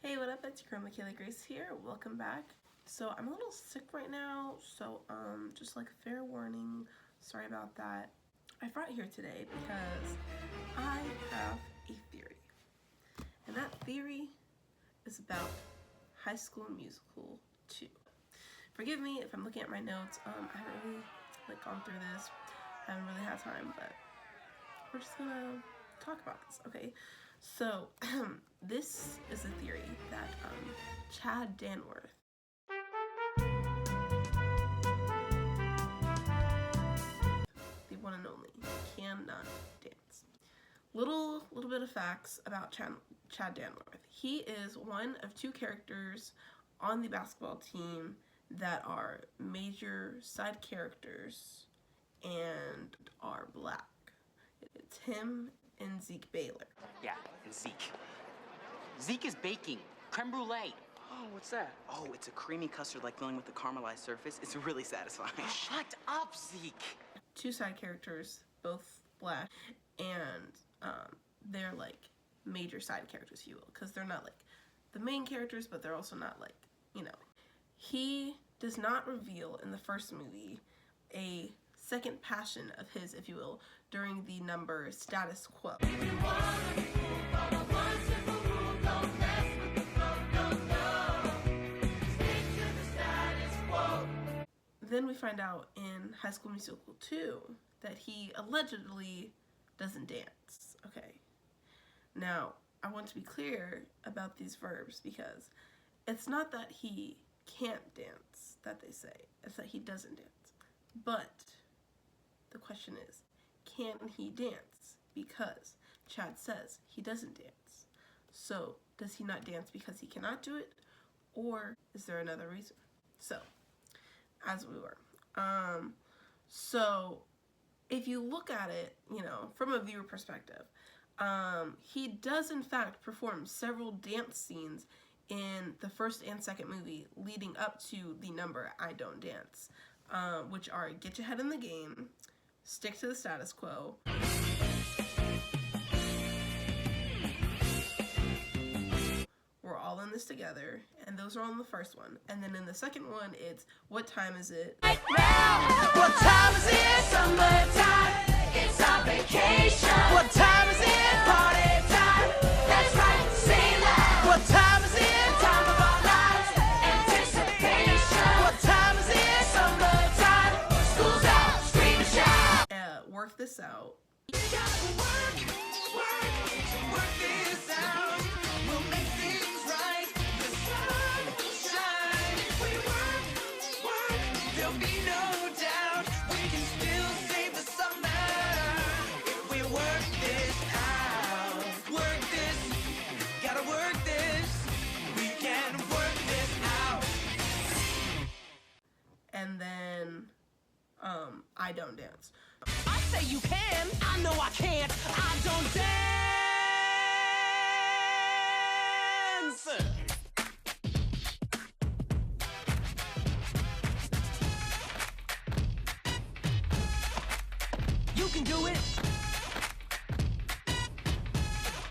Hey, what up? It's your girl McCayla Grace here. Welcome back. So I'm a little sick right now, so just like fair warning, sorry about that. I brought here today because I have a theory. And that theory is about High School Musical 2. Forgive me if I'm looking at my notes. I haven't really gone through this. I haven't really had time, but we're just gonna talk about this, okay? So, this is a theory that Chad Danworth, the one and only, cannot dance. Little bit of facts about Chad Danworth. He is one of two characters on the basketball team that are major side characters and are black. It's him and Zeke Baylor. Yeah, and Zeke. Zeke is baking creme brulee. Oh, what's that? Oh, it's a creamy custard-like filling with a caramelized surface. It's really satisfying. Shut up, Zeke. Two side characters, both black, and they're like major side characters, if you will, because they're not like the main characters, but they're also not like, you know. He does not reveal in the first movie a second passion of his, if you will, during the number Status Quo. Then we find out in High School Musical 2 that he allegedly doesn't dance, okay? Now, I want to be clear about these verbs because it's not that he can't dance, that they say. It's that he doesn't dance. But the question is, can he dance? Because Chad says he doesn't dance. So, does he not dance because he cannot do it? Or is there another reason? So, as we were. So, if you look at it, you know, from a viewer perspective, he does in fact perform several dance scenes in the first and second movie leading up to the number I Don't Dance, which are Get Your Head in the Game, Stick to the Status Quo, We're All in This Together, and those are all in the first one. And then in the second one, it's What Time Is It? Right now, what time is it? Summertime, it's our vacation. What time is it? Party time. That's right, say loud. What time is it? Time of our lives, anticipation. What time is it? Summertime, school's out, scream and shout. Work This Out. You gotta work this out. We'll make things right. The sun will shine. If we work, there'll be no doubt. We can still save the summer. If we work this out. Work this, gotta work this. We can work this out. And then, I Don't Dance. I say you can, I know I can't. I don't dance. You can do it.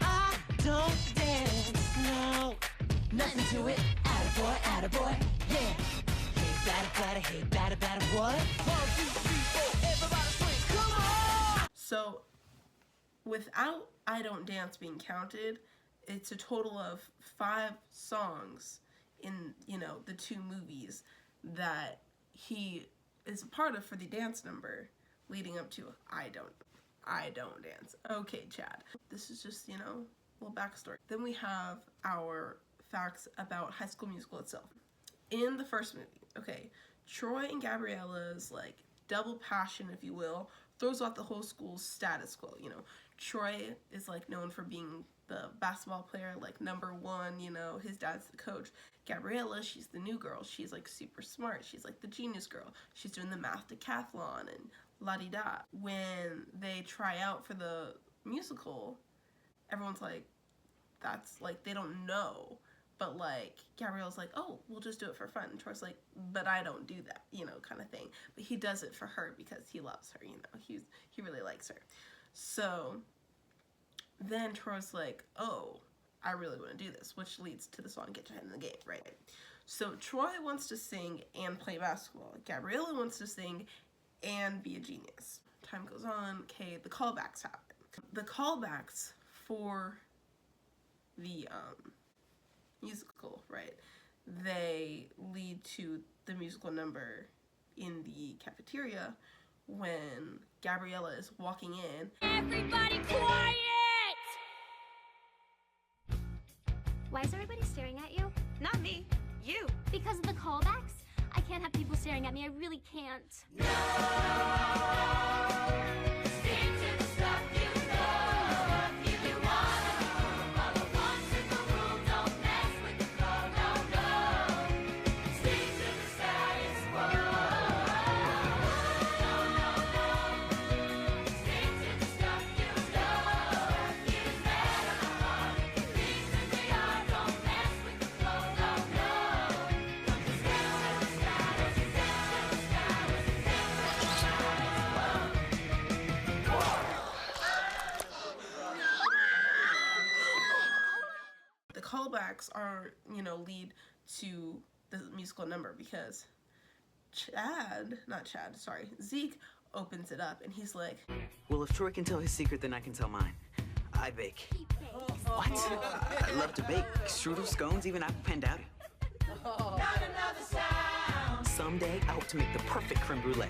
I don't dance, no. Nothing to it. Attaboy, attaboy, yeah. Hey, batter, hey, batter, what? 1, 2, 3, 4, everybody swing, come on! So, without I Don't Dance being counted, it's a total of 5 songs in, you know, the 2 movies that he is a part of for the dance number leading up to I Don't Dance. Okay, Chad. This is just, you know, a little backstory. Then we have our facts about High School Musical itself. In the first movie, okay, Troy and Gabriella's, like, double passion, if you will, throws off the whole school's status quo, you know. Troy is, like, known for being the basketball player, like, #1, you know, his dad's the coach. Gabriella, she's the new girl. She's, like, super smart. She's, like, the genius girl. She's doing the math decathlon and la-di-da. When they try out for the musical, everyone's like, that's, like, they don't know. But, like, Gabriella's like, oh, we'll just do it for fun. And Troy's like, but I don't do that, you know, kind of thing. But he does it for her because he loves her, you know. He really likes her. So then Troy's like, oh, I really want to do this, which leads to the song Get Your Head in the Game, right? So Troy wants to sing and play basketball. Gabriella wants to sing and be a genius. Time goes on, okay, the callbacks happen. The callbacks for the musical, right? They lead to the musical number in the cafeteria when Gabriella is walking in. Everybody quiet! Why is everybody staring at you? Not me. You. Because of the callbacks? I can't have people staring at me. I really can't. Stick to the stuff you know. If you wanna follow one simple rule, don't mess with the flow, no. Stick to the status quo. Stick to the stuff you know. Get mad at the heart. Things as they are, don't mess with the flow, no. Don't just stick to the status, stick to the status, stick to the The callbacks are, lead to the musical number because Zeke opens it up and he's like, Well, if Troy can tell his secret, then I can tell mine. I bake. What? I love to bake. Strudel, scones, even apple pan dowdy. Not another sound. Someday, I hope to make the perfect creme brulee.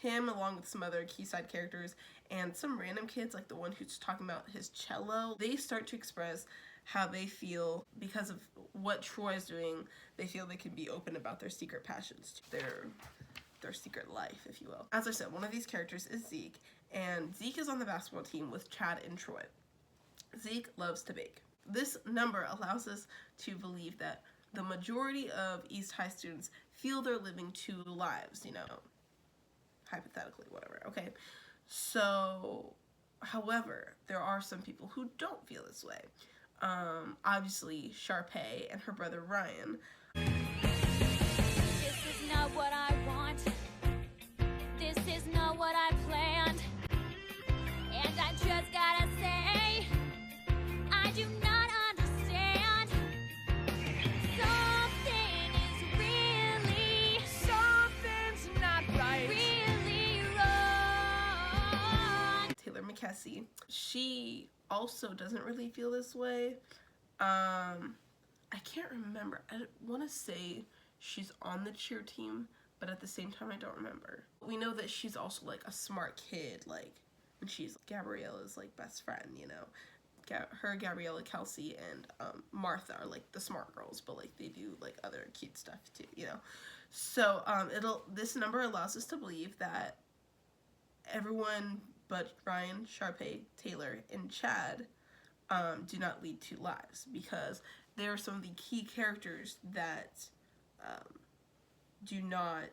him along with some other key side characters and some random kids like the one who's talking about his cello, they start to express how they feel because of what Troy's doing. They feel they can be open about their secret passions, their secret life, if you will. As I said, one of these characters is Zeke, and Zeke is on the basketball team with Chad and Troy. Zeke loves to bake. This number allows us to believe that the majority of East High students feel they're living two lives, hypothetically, whatever, okay? So, however, there are some people who don't feel this way. Obviously, Sharpay and her brother Ryan. This is not what I want. This is not what I planned. And I just gotta say, I do not understand. Something's not right. Really wrong. Taylor McCassie, she also doesn't really feel this way. I can't remember. I want to say she's on the cheer team, but at the same time I don't remember. We know that she's also like a smart kid, and she's Gabriella's best friend, her, Gabriella, Kelsey, and Martha are the smart girls, but they do other cute stuff too, So this number allows us to believe that everyone but Ryan, Sharpay, Taylor, and Chad do not lead two lives, because they are some of the key characters that do not,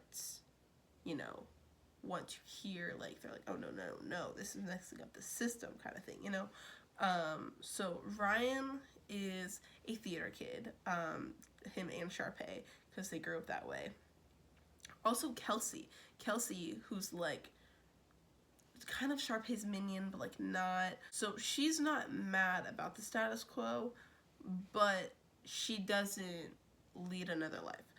want to hear, they're like, oh, no, this is messing up the system kind of thing, So Ryan is a theater kid, him and Sharpay, because they grew up that way. Also Kelsey, who's kind of Sharpay's minion, but not. So she's not mad about the status quo, but she doesn't lead another life.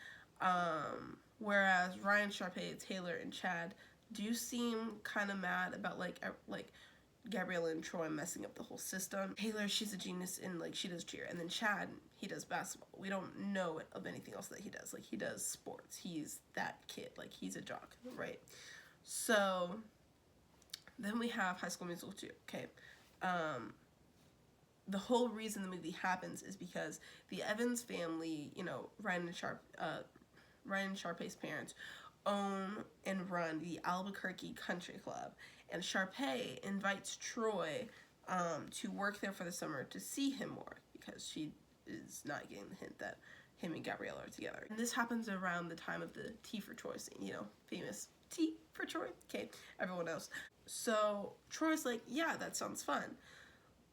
Whereas Ryan, Sharpay, Taylor, and Chad do seem kind of mad about Gabriella and Troy messing up the whole system. Taylor, she's a genius and she does cheer, and then Chad, he does basketball. We don't know of anything else that he does. He does sports. He's that kid. He's a jock, right? So then we have High School Musical 2, okay? The whole reason the movie happens is because the Evans family, Ryan and Sharpay's parents own and run the Albuquerque Country Club, and Sharpay invites Troy to work there for the summer to see him more, because she is not getting the hint that him and Gabriella are together. And this happens around the time of the Tea for Troy scene, famous tea for Troy, okay, everyone else. So Troy's like, yeah, that sounds fun.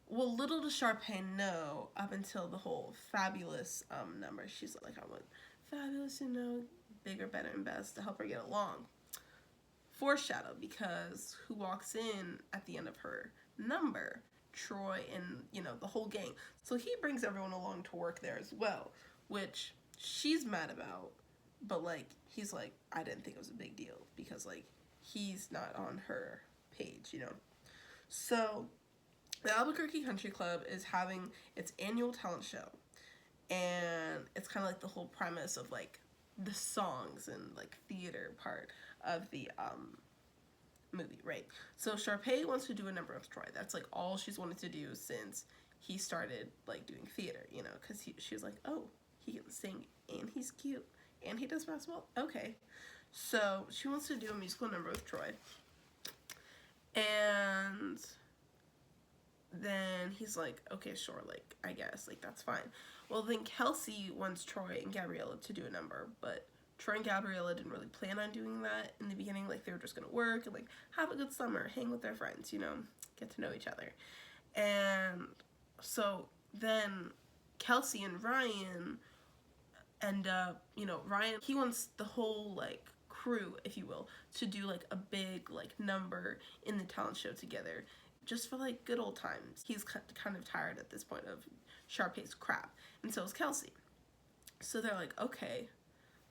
Well, little does Sharpay know, up until the whole fabulous number, she's like, I want fabulous, bigger, better, and best to help her get along. Foreshadow, because who walks in at the end of her number Troy and, you know, the whole gang. So he brings everyone along to work there as well, which she's mad about, but, like, he's like, I didn't think it was a big deal because, like, he's not on her page, you know. So the Albuquerque Country Club is having its annual talent show, and it's kind of like the whole premise of, like, the songs and, like, theater part of the movie, right? So Sharpay wants to do a number with Troy. That's, like, all she's wanted to do since he started, like, doing theater, you know, because she was like, oh, he can sing, and he's cute, and he does basketball. Okay. So she wants to do a musical number with Troy. And then he's like, okay, sure, like, I guess, like, that's fine. Well, then Kelsey wants Troy and Gabriella to do a number, but Troy and Gabriella didn't really plan on doing that in the beginning. Like, they were just gonna work and, like, have a good summer, hang with their friends, you know, get to know each other. And so then Kelsey and Ryan end up, you know, Ryan, he wants the whole, like, crew, if you will, to do, like, a big, like, number in the talent show together, just for, like, good old times. He's kind of tired at this point of Sharpay's crap, and so is Kelsey. So they're like, okay,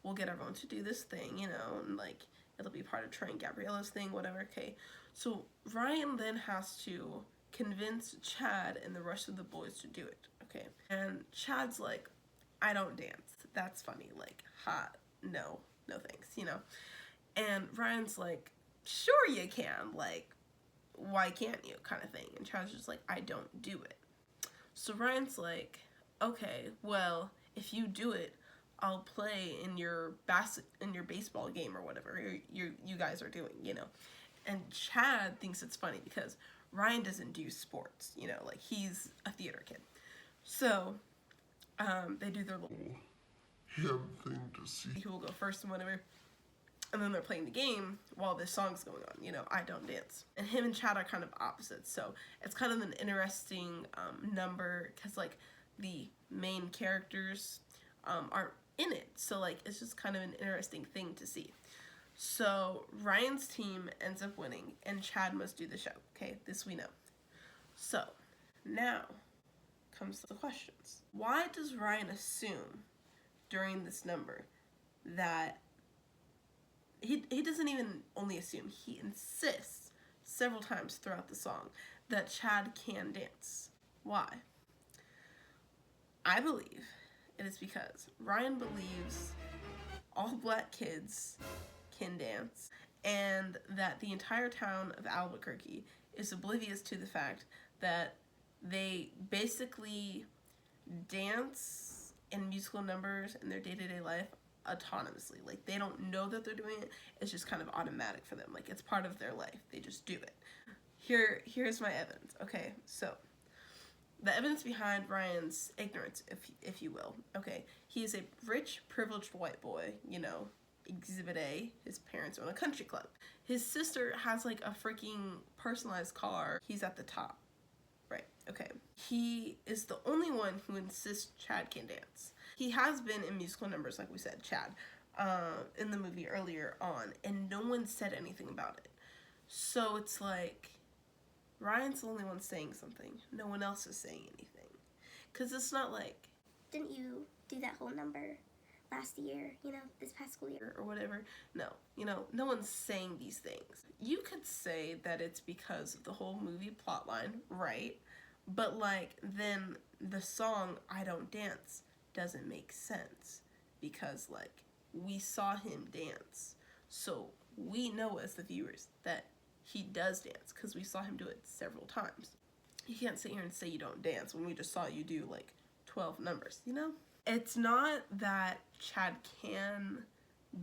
we'll get everyone to do this thing, you know, and, like, it'll be part of Troy and Gabriella's thing, whatever, okay. So Ryan then has to convince Chad and the rest of the boys to do it, okay. And Chad's like, I don't dance. That's funny. Like, no thanks, you know. And Ryan's like, sure you can. Like, why can't you? Kind of thing. And Chad's just like, I don't do it. So Ryan's like, okay, well, if you do it, I'll play in your baseball game or whatever you guys are doing, you know. And Chad thinks it's funny because Ryan doesn't do sports, you know, like, he's a theater kid. So they do their little thing to see. Who will go first and whatever. And then they're playing the game while this song's going on, you know, I Don't Dance. And him and Chad are kind of opposites, so it's kind of an interesting number, because, like, the main characters aren't in it, so, like, it's just kind of an interesting thing to see. So Ryan's team ends up winning, and Chad must do the show, okay, this we know. So now comes the questions. Why does Ryan assume during this number that he doesn't even only assume, he insists several times throughout the song that Chad can dance? Why? I believe it is because Ryan believes all black kids can dance, and that the entire town of Albuquerque is oblivious to the fact that they basically dance in musical numbers in their day-to-day life autonomously. Like, they don't know that they're doing it. It's just kind of automatic for them. Like, it's part of their life. They just do it. Here's my evidence. Okay, so the evidence behind Ryan's ignorance, if you will. Okay, he is a rich, privileged white boy, you know, Exhibit A. His parents own a country club. His sister has, like, a freaking personalized car. He's at the top. Right, okay. He is the only one who insists Chad can dance. He has been in musical numbers, like we said, Chad, in the movie earlier on, and no one said anything about it. So it's like, Ryan's the only one saying something. No one else is saying anything. Because it's not like, didn't you do that whole number last year, you know, this past school year? Or whatever. No, you know, no one's saying these things. You could say that it's because of the whole movie plotline, right? But, like, then the song I Don't Dance doesn't make sense, because, like, we saw him dance, so we know as the viewers that he does dance, because we saw him do it several times. You can't sit here and say you don't dance when we just saw you do, like, 12 numbers, you know? It's not that Chad can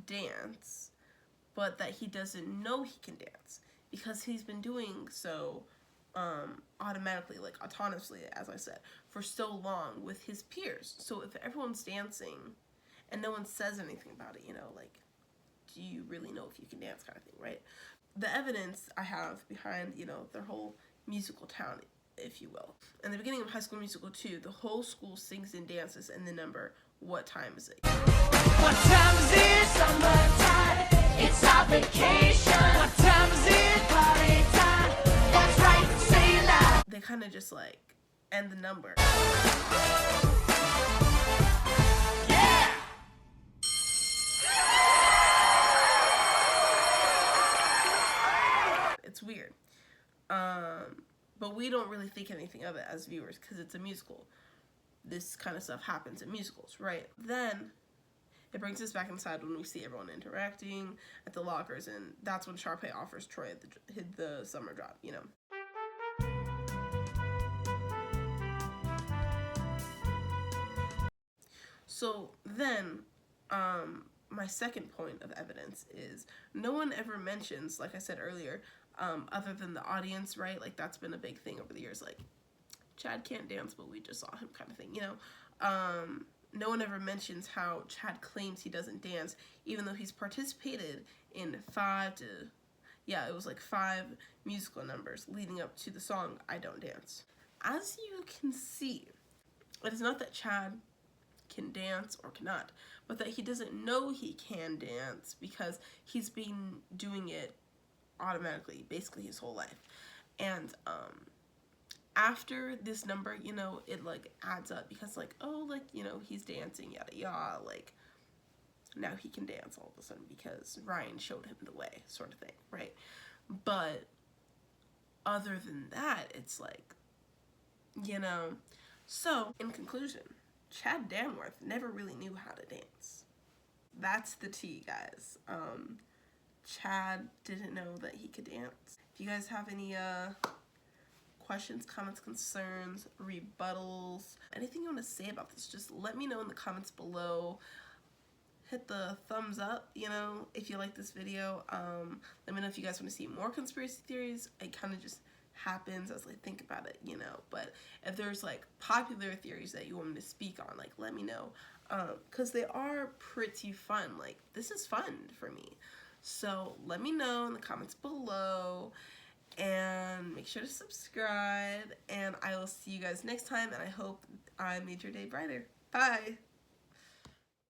dance, but that he doesn't know he can dance, because he's been doing so automatically, like, autonomously, as I said, for so long with his peers. So if everyone's dancing and no one says anything about it, you know, like, do you really know if you can dance, kind of thing, right? The evidence I have behind, you know, their whole musical town, if you will. In the beginning of High School Musical 2, the whole school sings and dances in the number, What Time Is It? What time is it? Summertime. It's our vacation. What time is it? Party time. That's right, say it loud. they kind of just like end the number. It's weird. But we don't really think anything of it as viewers because it's a musical. This kind of stuff happens in musicals, right? Then it brings us back inside when we see everyone interacting at the lockers, and that's when Sharpay offers Troy the summer job, you know. So then, my second point of evidence is no one ever mentions, like I said earlier, other than the audience, right? Like, that's been a big thing over the years. Like, Chad can't dance, but we just saw him kind of thing, you know? No one ever mentions how Chad claims he doesn't dance, even though he's participated in 5 musical numbers leading up to the song I Don't Dance. As you can see, it is not that Chad can dance or cannot, but that he doesn't know he can dance because he's been doing it automatically basically his whole life. And after this number, you know, it like adds up because like, oh, like, you know, he's dancing, yada yada, like now he can dance all of a sudden because Ryan showed him the way, sort of thing, right? But other than that, it's like, you know. So in conclusion, Chad Danworth never really knew how to dance. That's the tea, guys. Chad didn't know that he could dance. If you guys have any questions, comments, concerns, rebuttals, anything you want to say about this, just let me know in the comments below. Hit the thumbs up, you know, if you like this video. Let me know if you guys want to see more conspiracy theories. It kind of just happens as I think about it, you know. But if there's like popular theories that you want me to speak on, like, let me know, because they are pretty fun. Like, this is fun for me. So let me know in the comments below, and make sure to subscribe, and I will see you guys next time, and I hope I made your day brighter. Bye!